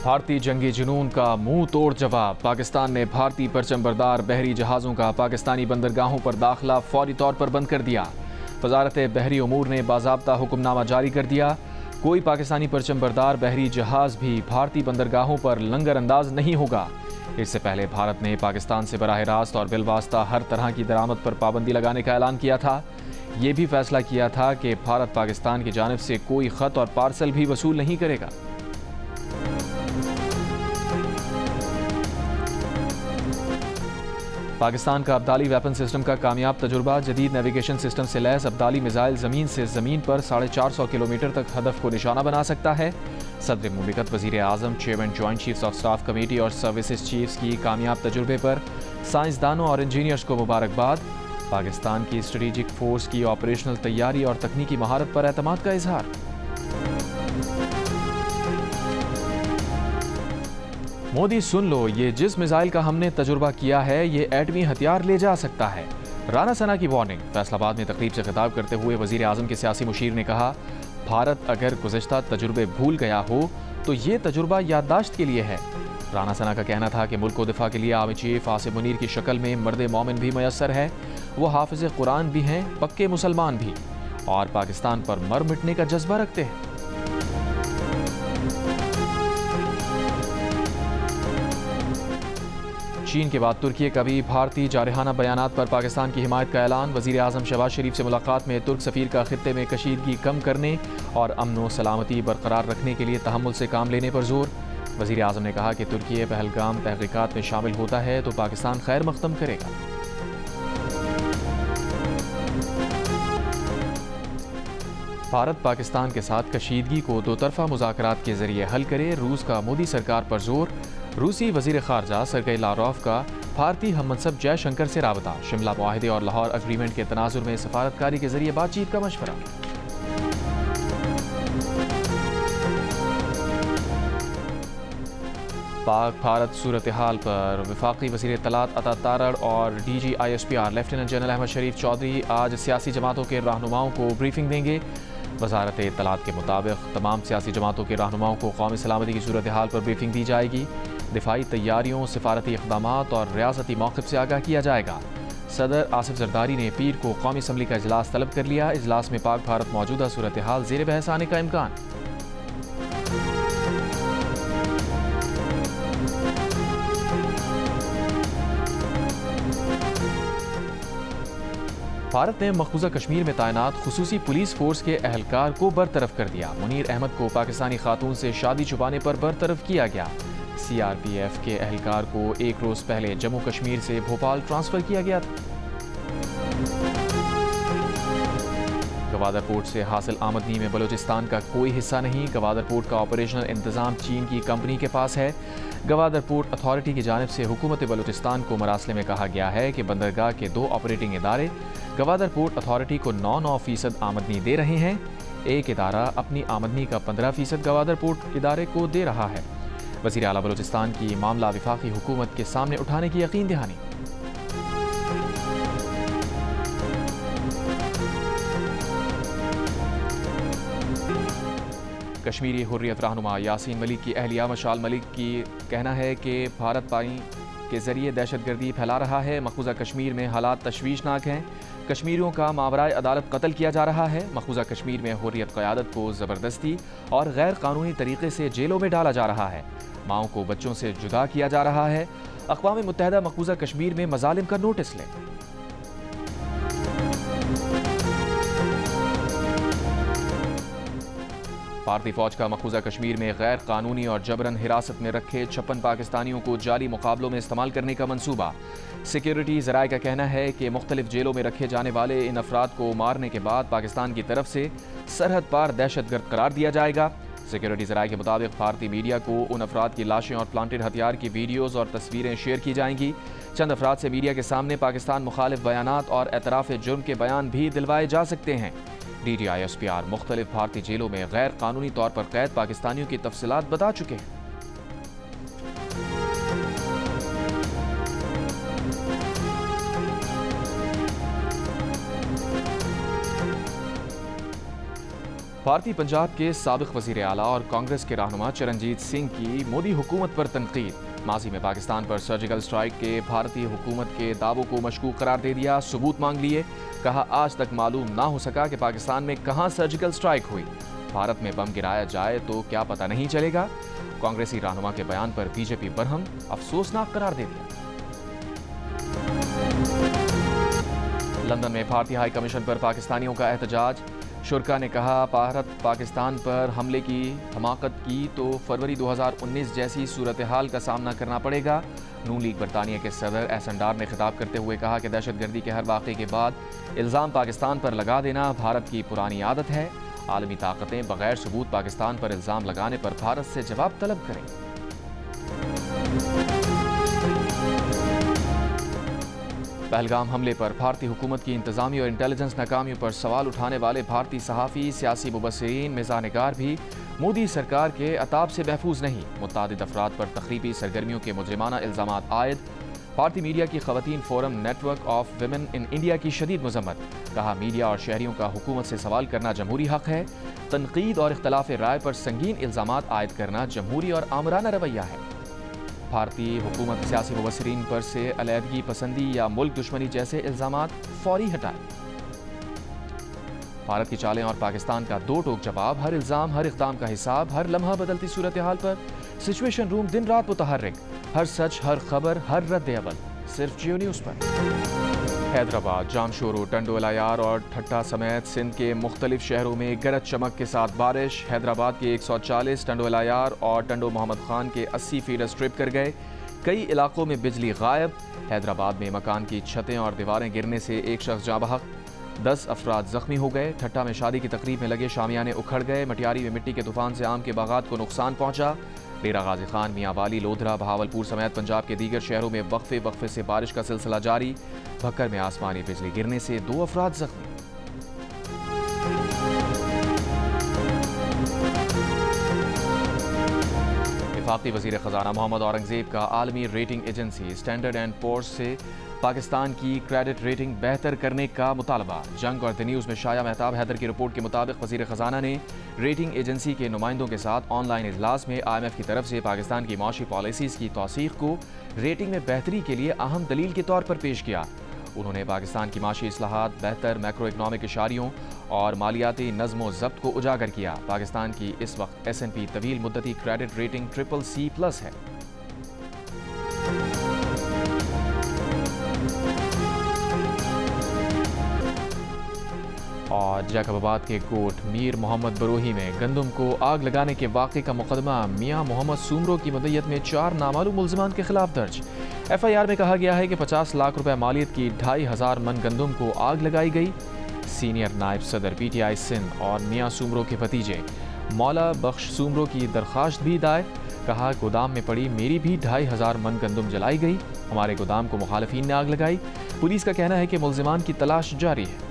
भारतीय जंगी जुनून का मुंह तोड़ जवाब। पाकिस्तान ने भारतीय परचमबरदार बहरी जहाज़ों का पाकिस्तानी बंदरगाहों पर दाखिला फौरी तौर पर बंद कर दिया। वजारत बहरी उमूर ने बाज़ाब्ता हुक्मनामा जारी कर दिया। कोई पाकिस्तानी परचमबरदार बहरी जहाज़ भी भारतीय बंदरगाहों पर लंगर अंदाज नहीं होगा। इससे पहले भारत ने पाकिस्तान से बराह रास्त और बिलवास्ता हर तरह की दरामद पर पाबंदी लगाने का ऐलान किया था। ये भी फैसला किया था कि भारत पाकिस्तान की जानिब से कोई ख़त और पार्सल भी वसूल नहीं करेगा। पाकिस्तान का अब्दाली वेपन सिस्टम का कामयाब तजुर्बा। जदीद नेविगेशन सिस्टम से लैस अब्दाली मिसाइल ज़मीन से ज़मीन पर 450 किलोमीटर तक हदफ को निशाना बना सकता है। सदर मुमलिकत, वज़ीर आज़म, chairman joint chiefs of staff committee और सर्विसेज चीफ्स की कामयाब तजुर्बे पर साइंसदानों और इंजीनियर्स को मुबारकबाद। पाकिस्तान की स्ट्रेटेजिक फोर्स की ऑपरेशनल तैयारी और तकनीकी महारत पर एतमाद का इजहार। मोदी सुन लो, ये जिस मिसाइल का हमने तजुर्बा किया है ये एटमी हथियार ले जा सकता है। राना सना की वार्निंग। फैसलाबाद में तकरीब से खिताब करते हुए वज़ीर आज़म के सियासी मुशीर ने कहा, भारत अगर गुज़श्ता तजुर्बे भूल गया हो तो ये तजुर्बा याददाश्त के लिए है। राना सना का कहना था कि मुल्क को दिफा के लिए आर्मी चीफ आसिम मुनीर की शक्ल में मर्द मोमिन भी मयसर है। वो हाफिज़ कुरान भी हैं, पक्के मुसलमान भी, और पाकिस्तान पर मर मिटने का जज्बा रखते हैं। चीन के बाद तुर्की का भी भारतीय जारहाना बयानात पर पाकिस्तान की हिमायत का ऐलान। वज़ीर आज़म शहबाज शरीफ से मुलाकात में तुर्क सफ़ीर का खित्ते में कशीदगी कम करने और अमन व सलामती बरकरार रखने के लिए तहम्मुल से काम लेने पर जोर। वज़ीर आज़म ने कहा कि तुर्की पहलगाम तहक़ीक़ात में शामिल होता है तो पाकिस्तान खैर मक़दम करेगा। भारत पाकिस्तान के साथ कशीदगी को दो तरफ़ा मुज़ाकरात के ज़रिए हल करे, रूस का मोदी सरकार पर जोर। रूसी वज़ीर ख़ारजा सरगई लारोव का भारतीय हममनसब जयशंकर से राबता। शिमला मुआहिदे और लाहौर अग्रीमेंट के तनाजुर में सफारतकारी के ज़रिए बातचीत का मशवरा। पाक भारत सूरत हाल पर वफाकी वज़ीर इत्तलात अता तारड़ और DGISPR लेफ्टिनेंट जनरल अहमद शरीफ चौधरी आज सियासी जमातों के रहनुमाओं को ब्रीफिंग देंगे। वज़ारत इत्तलात के मुताबिक तमाम सियासी जमातों के रहनुमाओं को कौमी सलामती की सूरत हाल पर ब्रीफिंग दी जाएगी। दिफाई तैयारियों, सिफारती इक़दामात और रियासती मौक़िफ़ से आगाह किया जाएगा। सदर आसिफ जरदारी ने पीर को कौमी असम्बली का इजलास तलब कर लिया। इजलास में पाक भारत मौजूदा सूरत हाल ज़ेर बहस आने का इम्कान। भारत ने मक़बूजा कश्मीर में तैनात खुसूसी पुलिस फोर्स के अहलकार को बरतरफ कर दिया। मुनीर अहमद को पाकिस्तानी खातून से शादी छुपाने पर बरतरफ किया गया। CRPF के अहलकार को एक रोज़ पहले जम्मू कश्मीर से भोपाल ट्रांसफ़र किया गया था। गवादर पोर्ट से हासिल आमदनी में बलूचिस्तान का कोई हिस्सा नहीं। गवादर पोर्ट का ऑपरेशनल इंतज़ाम चीन की कंपनी के पास है। गवादर पोर्ट अथॉरिटी की जानिब से हुकूमत बलूचिस्तान को मरासले में कहा गया है कि बंदरगाह के 2 ऑपरेटिंग इदारे गवादर पोर्ट अथॉरिटी को 9% आमदनी दे रहे हैं। एक इदारा अपनी आमदनी का 15% गवादर पोर्ट इदारे को दे रहा है। वज़ीर आला बलूचिस्तान की मामला वफाकी हुकूमत के सामने उठाने की यकीन दहानी। कश्मीरी हुर्रियत रहनुमा यासीन मलिक की अहलिया मशाल मलिक की कहना है कि भारत पानी के जरिए दहशतगर्दी फैला रहा है। मक़बूजा कश्मीर में हालात तशवीशनाक हैं। कश्मीरियों का मावराए अदालत कत्ल किया जा रहा है। मक़बूजा कश्मीर में हुर्रियत क़यादत को ज़बरदस्ती और गैर कानूनी तरीके से जेलों में डाला जा रहा है। माओं को बच्चों से जुदा किया जा रहा है। अक़वाम मुत्तहिदा मक़बूजा कश्मीर में मज़ालिम का नोटिस ले। भारतीय फौज का मक़बूजा कश्मीर में गैर कानूनी और जबरन हिरासत में रखे 56 पाकिस्तानियों को जारी मुकाबलों में इस्तेमाल करने का मंसूबा। सिक्योरिटी ज़राए का कहना है कि मुख्तलिफ जेलों में रखे जाने वाले इन अफराद को मारने के बाद पाकिस्तान की तरफ से सरहद पार दहशतगर्द करार दिया जाएगा। सिक्योरिटी ज़राए के मुताबिक भारतीय मीडिया को उन अफराद की लाशें और प्लांटेड हथियार की वीडियोज़ और तस्वीरें शेयर की जाएंगी। चंद अफराद से मीडिया के सामने पाकिस्तान मुखालिफ बयानात और एतराफ़ जुर्म के बयान भी दिलवाए जा सकते हैं। DGISPR मुख्तलिफ भारतीय जेलों में गैर कानूनी तौर पर कैद पाकिस्तानियों की तफसीलात बता चुके हैं। भारतीय पंजाब के साबिक वज़ीर आला और कांग्रेस के रहनुमा चरणजीत सिंह की मोदी हुकूमत पर तनकीद। माजी में पाकिस्तान पर सर्जिकल स्ट्राइक के भारतीय हुकूमत के दावों को मशकूक करार दे दिया, सबूत मांग लिए। कहा, आज तक मालूम ना हो सका कि पाकिस्तान में कहां सर्जिकल स्ट्राइक हुई। भारत में बम गिराया जाए तो क्या पता नहीं चलेगा। कांग्रेसी रहनुमा के बयान पर बीजेपी बरहम, अफसोसनाक करार दे दिया। लंदन में भारतीय हाई कमीशन पर पाकिस्तानियों का एहतजाज। शुरा ने कहा, भारत पाकिस्तान पर हमले की हमाकत की तो फरवरी 2019 जैसी सूरत हाल का सामना करना पड़ेगा। नून लीग बरतानिया के सदर एहसन डार ने खिताब करते हुए कहा कि दहशतगर्दी के हर वाक़े के बाद इल्ज़ाम पाकिस्तान पर लगा देना भारत की पुरानी आदत है। आलमी ताकतें बगैर सबूत पाकिस्तान पर इल्ज़ाम लगाने पर भारत से जवाब तलब करें। पहलगाम हमले पर भारतीय हुकूमत की इंतजामी और इंटेलिजेंस नाकामियों पर सवाल उठाने वाले भारतीय सहाफ़ी, सियासी मुबस्सिरीन, मिज़ाह-निगार भी मोदी सरकार के अताब से महफूज नहीं। मुत्तादिद अफराद पर तखरीबी सरगर्मियों के मुजरिमाना इल्ज़ामात आयद। भारतीय मीडिया की ख़वातीन forum network of women in India की शदीद मज़म्मत। कहा, मीडिया और शहरियों का हुकूमत से सवाल करना जमहूरी हक़ है। तनकीद और इख्तलाफ राय पर संगीन इल्ज़ामात आयद करना जमहूरी और आमराना रवैया है। भारतीय हुकूमत सियासी मुबस्सिरीन पर से अलहदगी पसंदी या मुल्क दुश्मनी जैसे इल्ज़ामात फौरी हटाए। भारत की चालें और पाकिस्तान का दो टोक जवाब। हर इल्ज़ाम, हर इक़दाम का हिसाब। हर लम्हा बदलती सूरत हाल पर सिचुएशन रूम दिन रात मुतहर्रिक। हर सच, हर खबर, हर रद्द अमल सिर्फ जियो न्यूज़ पर। हैदराबाद, जामशोरो, टंडो एलायार और ठट्टा समेत सिंध के मुख्तलिफ शहरों में गरज चमक के साथ बारिश। हैदराबाद के 140, टंडो एलायार और टंडो मोहम्मद खान के 80 फीडर्स ट्रिप कर गए। कई इलाकों में बिजली गायब। हैदराबाद में मकान की छतें और दीवारें गिरने से एक शख्स जाँ बहक, 10 अफराद जख्मी हो गए। ठट्टा में शादी की तकरीब में लगे शामियाने उखड़ गए। मटियारी में मिट्टी के तूफान से आम के बागात को नुकसान पहुंचा। डेरा गाजी खान, मियाँ वाली, लोधरा, बहावलपुर समेत पंजाब के दीगर शहरों में वक्फे से बारिश का सिलसिला जारी। भक्कर में आसमानी बिजली गिरने से 2 अफराद जख्मी। वफाकी वज़ीर ख़ज़ाना मोहम्मद औरंगज़ेब का आलमी rating agency standard and pores से पाकिस्तान की क्रेडिट रेटिंग बेहतर करने का मुतालबा। जंग और द न्यूज़ में शाया महताब हैदर की रिपोर्ट के मुताबिक वज़ीर ख़ज़ाना ने रेटिंग एजेंसी के नुमाइंदों के साथ ऑनलाइन इजलास में IMF की तरफ से पाकिस्तान की माशी पॉलिसीज़ की तौसीक़ को रेटिंग में बेहतरी के लिए अहम दलील के तौर पर पेश किया। उन्होंने पाकिस्तान की माशी इस्लाहात, बेहतर मैक्रो इकनॉमिक इशारियों और मालियाती नज़्म ज़ब्त को उजागर किया। पाकिस्तान की इस वक्त S&P तवील मुद्दती क्रेडिट रेटिंग CCC+ है। और जैकबाबाद के कोट मीर मोहम्मद बरोही में गंदम को आग लगाने के वाक़े का मुकदमा मियाँ मोहम्मद सूमरो की मदयत में 4 नामालूम मुल्ज़िमान के खिलाफ दर्ज। FIR में कहा गया है कि 50 लाख रुपए मालियत की 2500 मन गंदम को आग लगाई गई। सीनियर नायब सदर PTI सिंध और मियाँ सूमरो के भतीजे मौला बख्श सूमरो की दरख्वास्त भी दायर। कहा, गोदाम में पड़ी मेरी भी 2500 मन गंदम जलाई गई। हमारे गोदाम को मुखालिफिन ने आग लगाई। पुलिस का कहना है कि मुल्ज़िमान की तलाश जारी है।